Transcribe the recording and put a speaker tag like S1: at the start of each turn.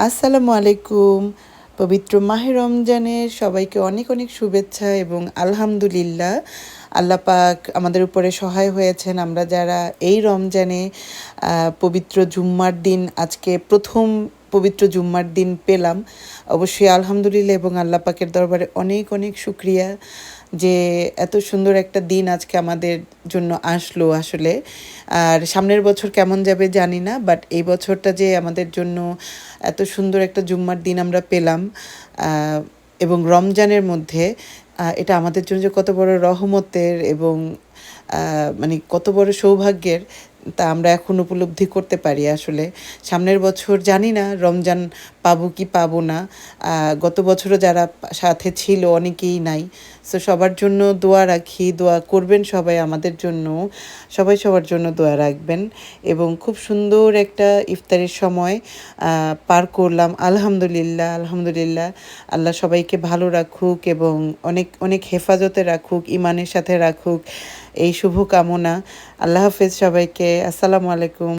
S1: আসসালামু আলাইকুম। পবিত্র মাহে রমজানের সবাইকে অনেক অনেক শুভেচ্ছা এবং আলহামদুলিল্লাহ আল্লাহ পাক আমাদের উপরে সহায় হয়েছেন। আমরা যারা এই রমজানে পবিত্র জুম্মার দিন আজকে প্রথম পবিত্র জুম্মার দিন পেলাম, অবশ্যই আলহামদুলিল্লাহ এবং আল্লাহ পাকের দরবারে অনেক অনেক শুক্রিয়া যে এত সুন্দর একটা দিন আজকে আমাদের জন্য আসলো আসলে। আর সামনের বছর কেমন যাবে জানি না, বাট এই বছরটা যে আমাদের জন্য এত সুন্দর একটা জুম্মার দিন আমরা পেলাম এবং রমজানের মধ্যে, এটা আমাদের জন্য যে কত বড় রহমতের এবং মানে কত বড় সৌভাগ্যের তা আমরা এখন উপলব্ধি করতে পারি আসলে। সামনের বছর জানি না রমজান পাবো কি পাবো না। গত বছরও যারা সাথে ছিল অনেকেই নাই। সো সবার জন্য দোয়া রাখি, দোয়া করবেন সবাই আমাদের জন্য, সবাই সবার জন্য দোয়া রাখবেন। এবং খুব সুন্দর একটা ইফতারের সময় পার করলাম, আলহামদুলিল্লাহ আলহামদুলিল্লাহ। আল্লাহ সবাইকে ভালো রাখুক এবং অনেক অনেক হেফাজতে রাখুক, ইমানের সাথে রাখুক, এই শুভ কামনা। আল্লাহ হাফেজ সবাইকে। আসসালামু আলাইকুম।